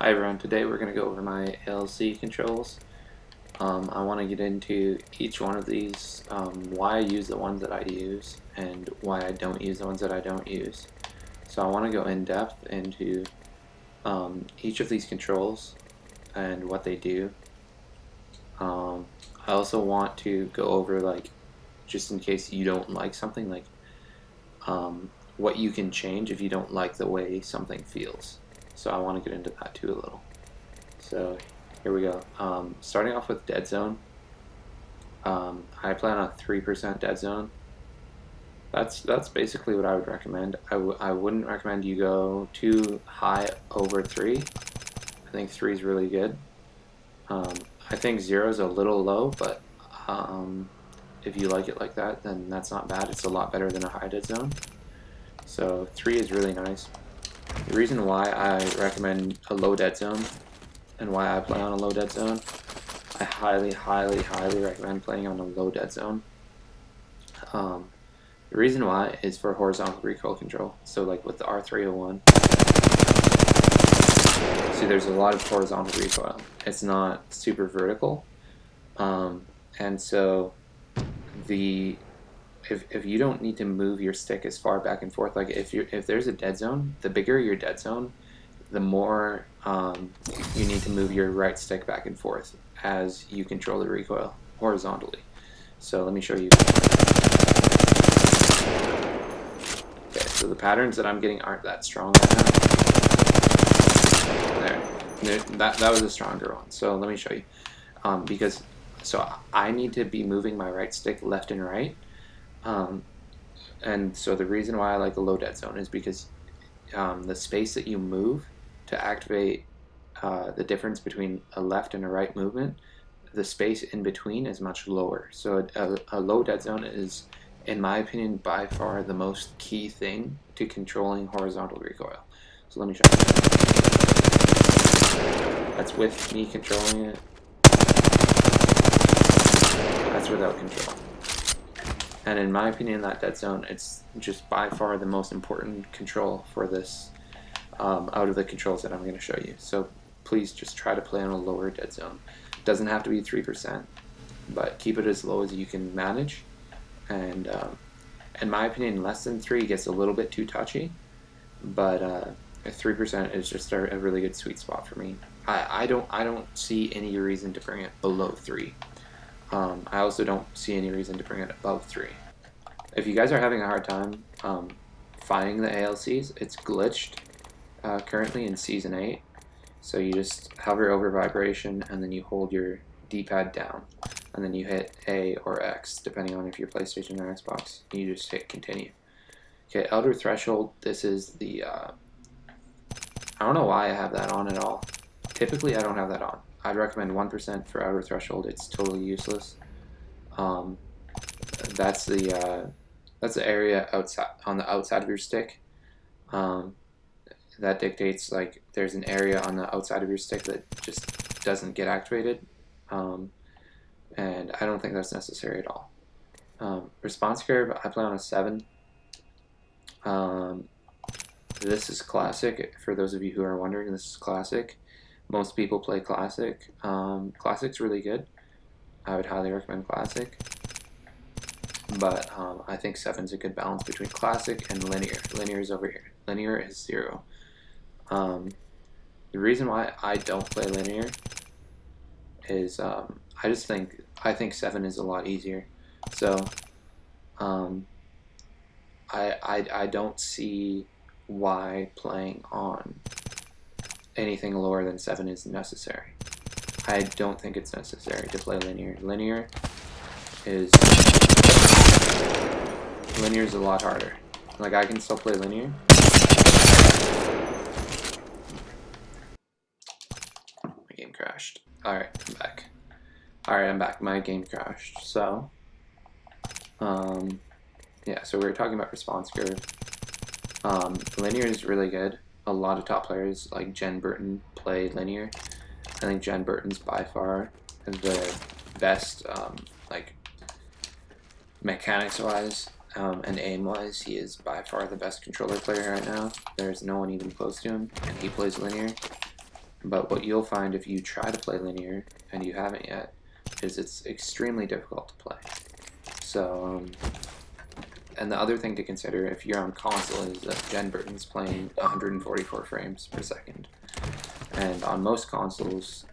Hi everyone, today we're going to go over my ALC controls. I want to get into each one of these, why I use the ones that I use, and why I don't use the ones that I don't use. So I want to go in depth into each of these controls and what they do. I also want to go over, just in case you don't like something, what you can change if you don't like the way something feels. So I want to get into that too a little. So here we go. Starting off with Deadzone. I plan on 3% Deadzone. That's basically what I would recommend. I wouldn't recommend you go too high over 3. I think 3 is really good. I think 0 is a little low, but if you like it like that, then that's not bad. It's a lot better than a high Deadzone. So 3 is really nice. The reason why I recommend a low Deadzone and why I play on a low Deadzone, I highly recommend playing on a low Deadzone. The reason why is for horizontal recoil control. So like with the R301, see there's a lot of horizontal recoil. It's not super vertical, and so if you don't need to move your stick as far back and forth, like if there's a Deadzone, the bigger your Deadzone, the more you need to move your right stick back and forth as you control the recoil horizontally. So let me show you. Okay, so the patterns that I'm getting aren't that strong right now. There, that was a stronger one. So let me show you. So I need to be moving my right stick left and right. And so the reason why I like a low Deadzone is because the space that you move to activate the difference between a left and a right movement, the space in between is much lower. So a low Deadzone is, in my opinion, by far the most key thing to controlling horizontal recoil. So let me show you. That's with me controlling it. That's without control. And in my opinion, that Deadzone, it's just by far the most important control for this out of the controls that I'm going to show you. So please just try to play on a lower Deadzone. It doesn't have to be 3%, but keep it as low as you can manage. And in my opinion, less than 3 gets a little bit too touchy, but 3% is just a really good sweet spot for me. I don't see any reason to bring it below 3. I also don't see any reason to bring it above 3. If you guys are having a hard time finding the ALCs, it's glitched currently in Season 8. So you just hover over vibration and then you hold your D-pad down. And then you hit A or X, depending on if you're PlayStation or Xbox. You just hit continue. Okay, Elder Threshold, this is the... I don't know why I have that on at all. Typically, I don't have that on. I'd recommend 1% for Outer Threshold. It's totally useless. That's the area outside on the outside of your stick. That dictates, like, there's an area on the outside of your stick that just doesn't get activated, and I don't think that's necessary at all. Response curve, I play on a 7. This is classic. For those of you who are wondering, this is classic. Most people play classic. Classic's really good. I would highly recommend classic. But I think 7's a good balance between classic and linear. Linear is over here. Linear is 0. The reason why I don't play linear is I think 7 is a lot easier. So I don't see why playing on anything lower than 7 is necessary. I don't think it's necessary to play linear. Linear is a lot harder. Like, I can still play linear. My game crashed. Alright, I'm back. Alright, I'm back. My game crashed. So, yeah, so we were talking about response curve. Linear is really good. A lot of top players like Jen Burton play linear. I think Jen Burton's by far the best, like, mechanics-wise and aim-wise. He is by far the best controller player right now. There's no one even close to him, and he plays linear. But what you'll find if you try to play linear, and you haven't yet, is it's extremely difficult to play. So, and the other thing to consider if you're on console is that Gen Burton's playing 144 frames per second. And on most consoles,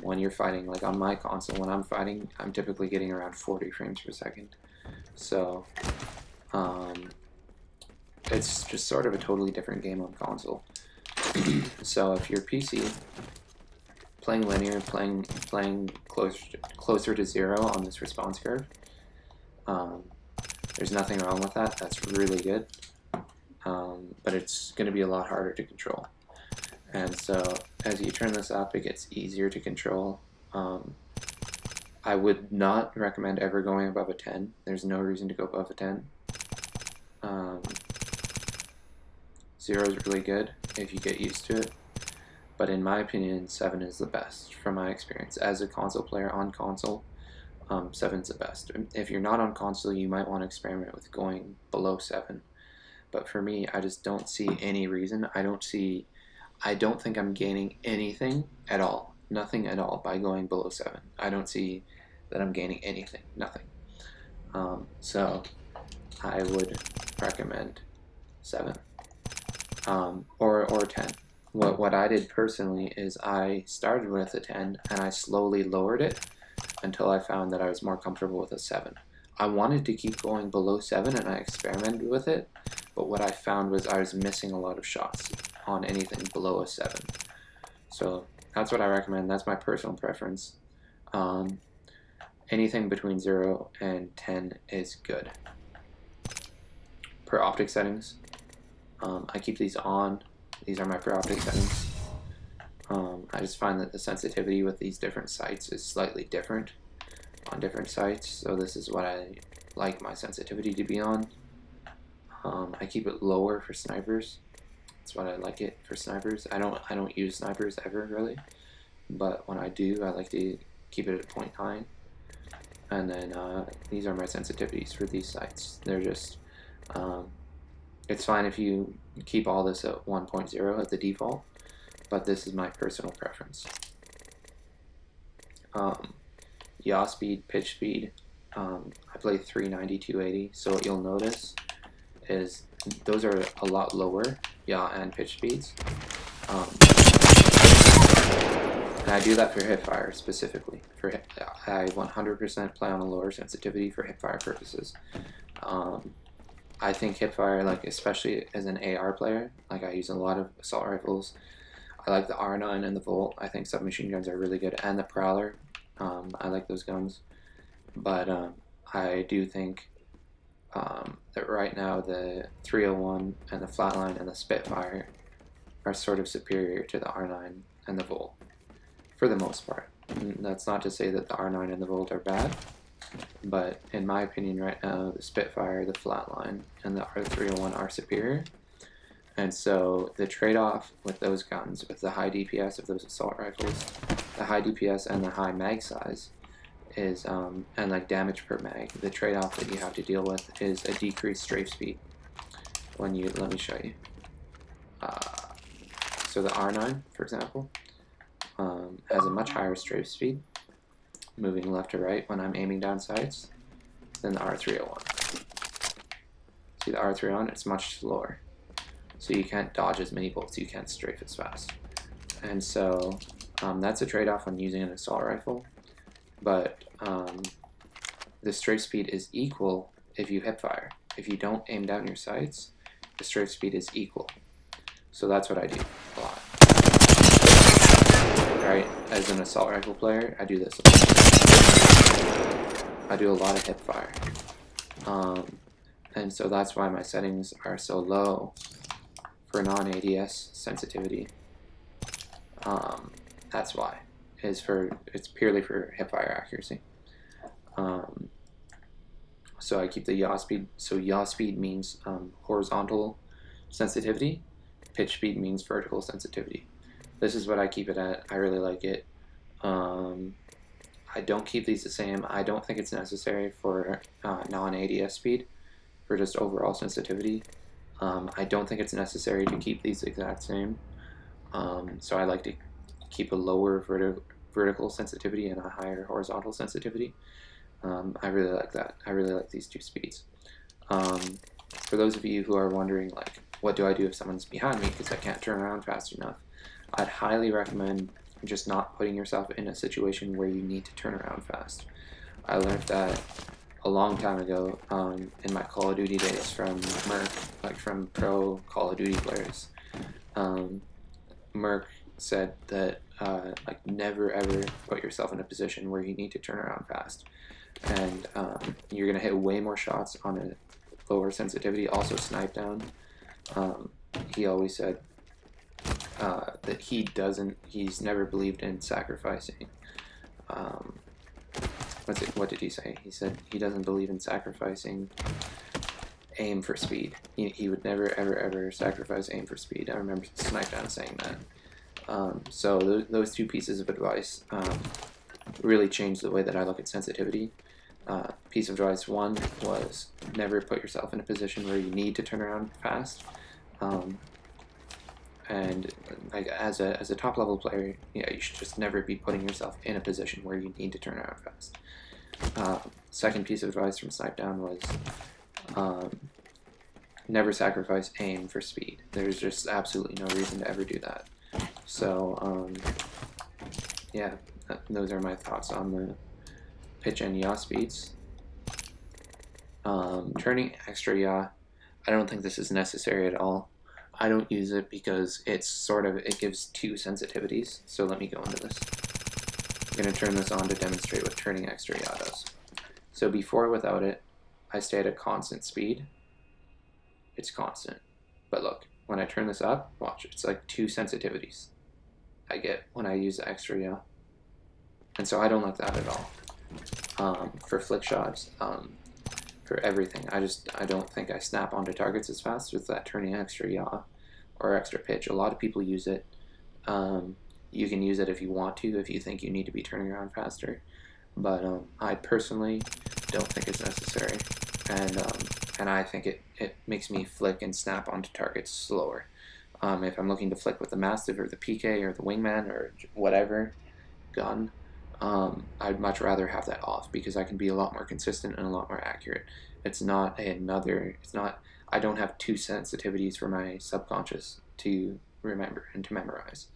when you're fighting, like on my console, when I'm fighting, I'm typically getting around 40 frames per second. So, it's just sort of a totally different game on console. So if you're PC, playing linear, playing closer to 0 on this response curve, there's nothing wrong with that. That's really good. But it's going to be a lot harder to control. And so as you turn this up, it gets easier to control. I would not recommend ever going above a 10. There's no reason to go above a 10. 0 is really good if you get used to it. But in my opinion, 7 is the best from my experience. As a console player on console, 7's the best. If you're not on console, you might want to experiment with going below 7. But for me, I just don't see any reason. I don't think I'm gaining anything at all. Nothing at all by going below 7. I don't see that I'm gaining anything. Nothing. So I would recommend 7. Or 10. What I did personally is I started with a 10 and I slowly lowered it until I found that I was more comfortable with a 7. I wanted to keep going below 7 and I experimented with it, but what I found was I was missing a lot of shots on anything below a 7. So that's what I recommend. That's my personal preference. Anything between 0 and 10 is good. Per optic settings, I keep these on. These are my per optic settings. I just find that the sensitivity with these different sights is slightly different on different sights, so this is what I like my sensitivity to be on. I keep it lower for snipers. That's what I like it for snipers. I don't use snipers ever really, but when I do, I like to keep it at 0.9. And then these are my sensitivities for these sights. They're just it's fine if you keep all this at 1.0 at the default, but this is my personal preference. Yaw speed, pitch speed, I play 390, 280, so what you'll notice is those are a lot lower, yaw and pitch speeds. And I do that for hipfire specifically. I 100% play on a lower sensitivity for hipfire purposes. I think hipfire, like especially as an AR player, like I use a lot of assault rifles. I like the R9 and the Volt. I think submachine guns are really good, and the Prowler. I like those guns, but I do think that right now the 301 and the Flatline and the Spitfire are sort of superior to the R9 and the Volt for the most part. And that's not to say that the R9 and the Volt are bad, but in my opinion right now the Spitfire, the Flatline, and the R301 are superior. And so the trade-off with those guns, with the high DPS of those assault rifles, the high DPS and the high mag size is, and like damage per mag, the trade-off that you have to deal with is a decreased strafe speed. When you, let me show you. So the R9, for example, has a much higher strafe speed, moving left to right when I'm aiming down sights, than the R301. See the R301, it's much slower. So you can't dodge as many bolts, you can't strafe as fast. And so that's a trade-off when using an assault rifle, but the strafe speed is equal if you hip fire. If you don't aim down your sights, the strafe speed is equal. So that's what I do a lot. Right, as an assault rifle player, I do this a lot. I do a lot of hip fire. And so that's why my settings are so low for non-ADS sensitivity. That's why. It's purely for hipfire accuracy. So I keep the yaw speed. So yaw speed means horizontal sensitivity. Pitch speed means vertical sensitivity. This is what I keep it at. I really like it. I don't keep these the same. I don't think it's necessary for non-ADS speed, for just overall sensitivity. I don't think it's necessary to keep these exact same. So I like to keep a lower vertical sensitivity and a higher horizontal sensitivity. I really like that. I really like these two speeds. For those of you who are wondering, like, what do I do if someone's behind me because I can't turn around fast enough, I'd highly recommend just not putting yourself in a situation where you need to turn around fast. I learned that a long time ago in my Call of Duty days from Merc, like from pro Call of Duty players. Merc said that like never ever put yourself in a position where you need to turn around fast, and you're gonna hit way more shots on a lower sensitivity. Also, snipe down. He always said that he's never believed in sacrificing. What did he say? He said he doesn't believe in sacrificing aim for speed. He would never ever sacrifice aim for speed. I remember Snipe Down saying that. So those two pieces of advice really changed the way that I look at sensitivity. Piece of advice one was never put yourself in a position where you need to turn around fast. And like as a top level player, yeah, you should just never be putting yourself in a position where you need to turn around fast. Second piece of advice from Snipe Down was never sacrifice aim for speed. There's just absolutely no reason to ever do that. So yeah, those are my thoughts on the pitch and yaw speeds. Turning extra yaw, I don't think this is necessary at all. I don't use it because it gives two sensitivities. So let me go into this. I'm going to turn this on to demonstrate what turning extra yaw does. So before, without it, I stay at a constant speed. It's constant. But look, when I turn this up, watch, it's like two sensitivities I get when I use the extra yaw. And so I don't like that at all. For flick shots, for everything, I don't think I snap onto targets as fast with that turning extra yaw or extra pitch. A lot of people use it. You can use it if you want to, if you think you need to be turning around faster. But I personally don't think it's necessary, and I think it makes me flick and snap onto targets slower. If I'm looking to flick with the Mastiff or the PK or the Wingman or whatever gun, I'd much rather have that off because I can be a lot more consistent and a lot more accurate. I don't have two sensitivities for my subconscious to remember and to memorize.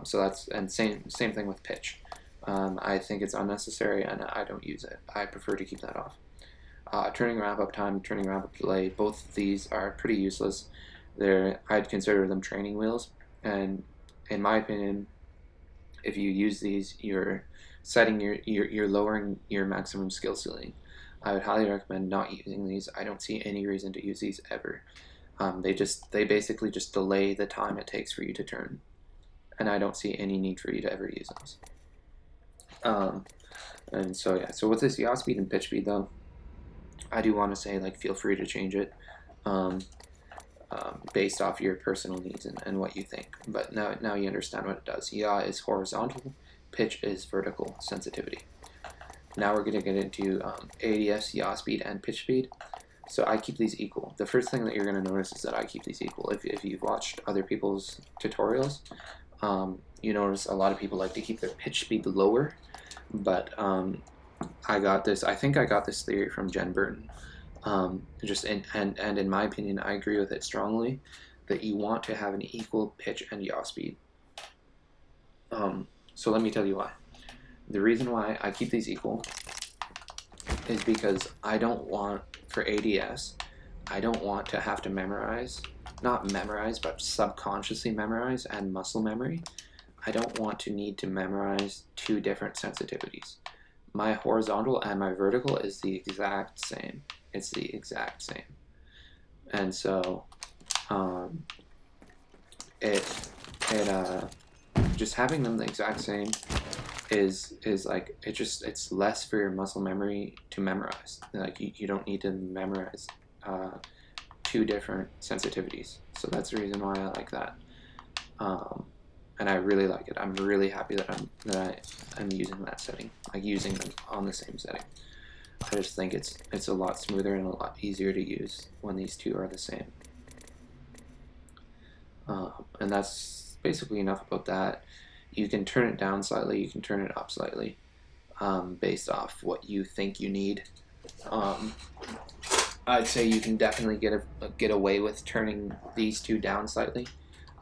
Same thing with pitch. I think it's unnecessary and I don't use it. I prefer to keep that off. Turning ramp up time, turning ramp up delay, both of these are pretty useless. I'd consider them training wheels, and in my opinion, if you use these, you're lowering your maximum skill ceiling. I would highly recommend not using these. I don't see any reason to use these ever. They basically just delay the time it takes for you to turn, and I don't see any need for you to ever use those. And so yeah, so with this yaw speed and pitch speed though, I do want to say, like, feel free to change it based off your personal needs and what you think. But now you understand what it does. Yaw is horizontal, pitch is vertical sensitivity. Now we're going to get into ADS, yaw speed, and pitch speed. So I keep these equal. The first thing that you're going to notice is that I keep these equal. If you've watched other people's tutorials, you notice a lot of people like to keep their pitch speed lower, but I think I got this theory from Jen Burton. And in my opinion, I agree with it strongly, that you want to have an equal pitch and yaw speed. So let me tell you why. The reason why I keep these equal is because I don't want, for ADS, I don't want to have to memorize, not memorize, but subconsciously memorize and muscle memory. I don't want to need to memorize two different sensitivities. My horizontal and my vertical is the exact same. It's the exact same. And so just having them the exact same is like, it's less for your muscle memory to memorize. Like you don't need to memorize two different sensitivities. So that's the reason why I like that. And I really like it. I'm really happy that I'm using that setting, like using them on the same setting. I just think it's a lot smoother and a lot easier to use when these two are the same. And that's basically enough about that. You can turn it down slightly, you can turn it up slightly, based off what you think you need. I'd say you can definitely get away with turning these two down slightly.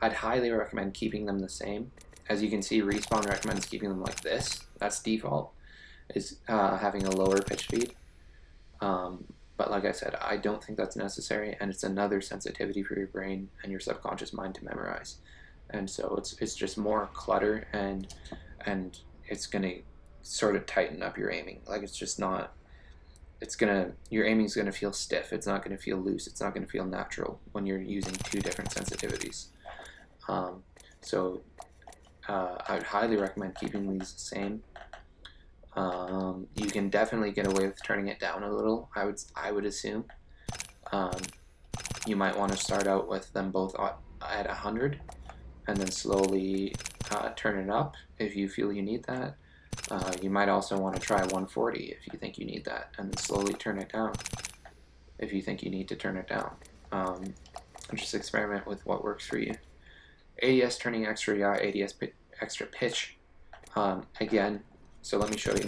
I'd highly recommend keeping them the same. As you can see, Respawn recommends keeping them like this. That's default, is having a lower pitch speed. But like I said, I don't think that's necessary, and it's another sensitivity for your brain and your subconscious mind to memorize. And so it's just more clutter, and it's gonna sort of tighten up your aiming. Like, it's just not. Your aiming's gonna feel stiff. It's not gonna feel loose. It's not gonna feel natural when you're using two different sensitivities. So I would highly recommend keeping these the same. You can definitely get away with turning it down a little, I would assume. You might want to start out with them both at 100 and then slowly turn it up if you feel you need that. You might also want to try 140 if you think you need that, and then slowly turn it down if you think you need to turn it down. Just experiment with what works for you. ADS turning extra yaw, ADS extra pitch. Again, so let me show you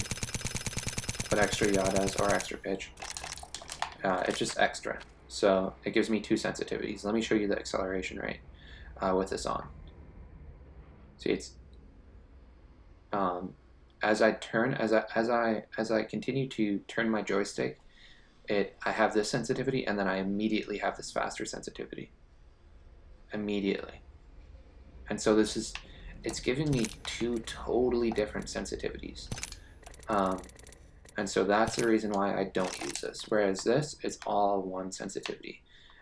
what extra yaw does, or extra pitch. It's just extra. So it gives me two sensitivities. Let me show you the acceleration rate with this on. See, it's as I continue to turn my joystick, I have this sensitivity, and then I immediately have this faster sensitivity. Immediately. And so it's giving me two totally different sensitivities. And so that's the reason why I don't use this. Whereas this is all one sensitivity.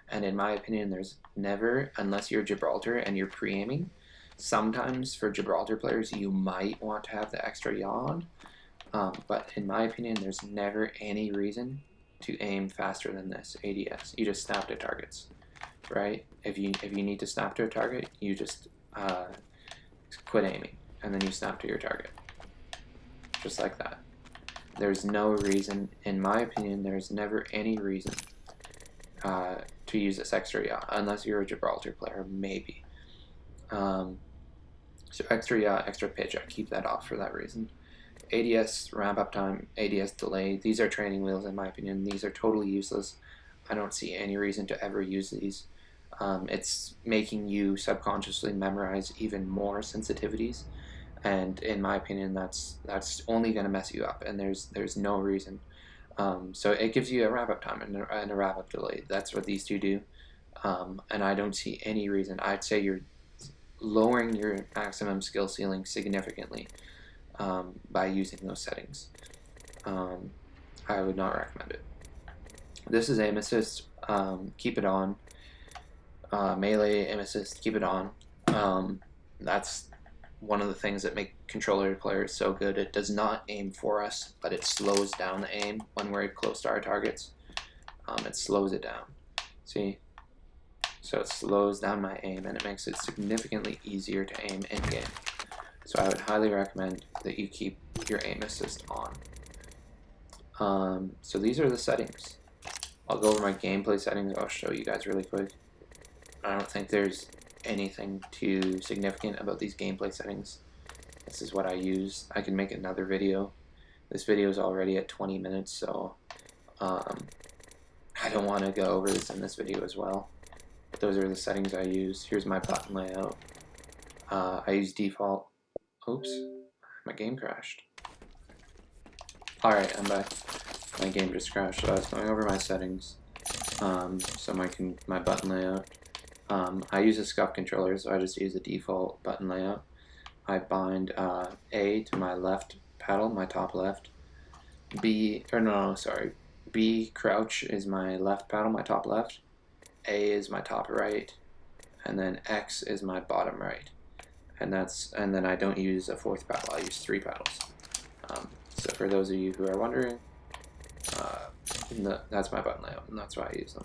And in my opinion, there's never, unless you're Gibraltar and you're pre-aiming, sometimes for Gibraltar players, you might want to have the extra yaw on. But in my opinion, there's never any reason to aim faster than this ADS. You just snap to targets, right? If you need to snap to a target, you just quit aiming, and then you snap to your target. Just like that. There's no reason, in my opinion, there's never any reason to use this extra yaw, unless you're a Gibraltar player, maybe. So extra yaw, extra pitch, I keep that off for that reason. ADS ramp up time, ADS delay, these are training wheels in my opinion. These are totally useless. I don't see any reason to ever use these. It's making you subconsciously memorize even more sensitivities, and in my opinion, that's only going to mess you up, and there's no reason. So it gives you a wrap up time and a wrap up delay. That's what these two do, and I don't see any reason. I'd say you're lowering your maximum skill ceiling significantly by using those settings. I would not recommend it. This is aim assist. Keep it on. Melee, aim assist, keep it on. That's one of the things that make controller players so good. It does not aim for us, but it slows down the aim when we're close to our targets. It slows it down. See? So it slows down my aim, and it makes it significantly easier to aim in-game. So I would highly recommend that you keep your aim assist on. So these are the settings. I'll go over my gameplay settings. I'll show you guys really quick. I don't think there's anything too significant about these gameplay settings. This is what I use. I can make another video. This video is already at 20 minutes, so I don't want to go over this in this video as well. But those are the settings I use. Here's my button layout. I use default. Oops, my game crashed. Alright, I'm back. My game just crashed, so I was going over my settings. So my button layout. I use a scuff controller, so I just use a default button layout. I bind A to my left paddle, my top left. B crouch is my left paddle, my top left. A is my top right, and then X is my bottom right. And then I don't use a fourth paddle. I use 3 paddles. So for those of you who are wondering, that's my button layout, and that's why I use them.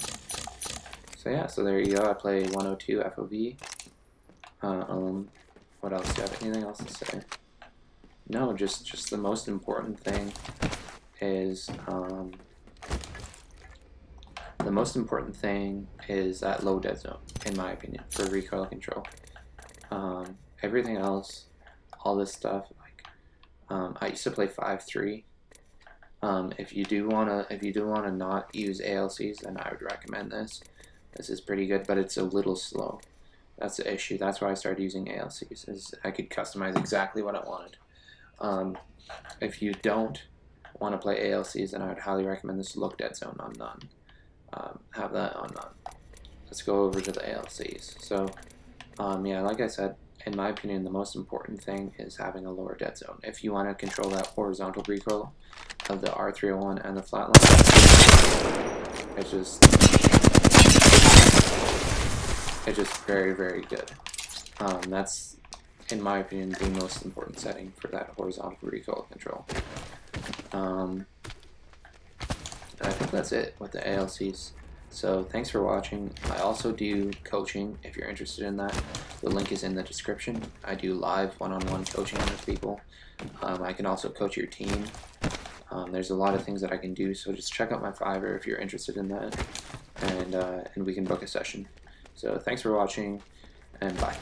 So yeah, so there you go. I play 102 FOV. What else? Do you have anything else to say? No, just the most important thing is that low dead zone, in my opinion, for recoil control. Everything else, all this stuff. Like I used to play 5-3. If you do wanna not use ALCs, then I would recommend this. This is pretty good, but it's a little slow. That's the issue. That's why I started using ALCs, is I could customize exactly what I wanted. If you don't want to play ALCs, then I would highly recommend this Look Deadzone on none. Have that on none. Let's go over to the ALCs. So, yeah, like I said, in my opinion, the most important thing is having a lower deadzone. If you want to control that horizontal recoil of the R301 and the flatline, it's just very, very good. That's, in my opinion, the most important setting for that horizontal recoil control. I think that's it with the ALCs. So thanks for watching. I also do coaching if you're interested in that. The link is in the description. I do live one-on-one coaching with people. I can also coach your team. There's a lot of things that I can do, so just check out my Fiverr if you're interested in that, and we can book a session. So thanks for watching, and bye.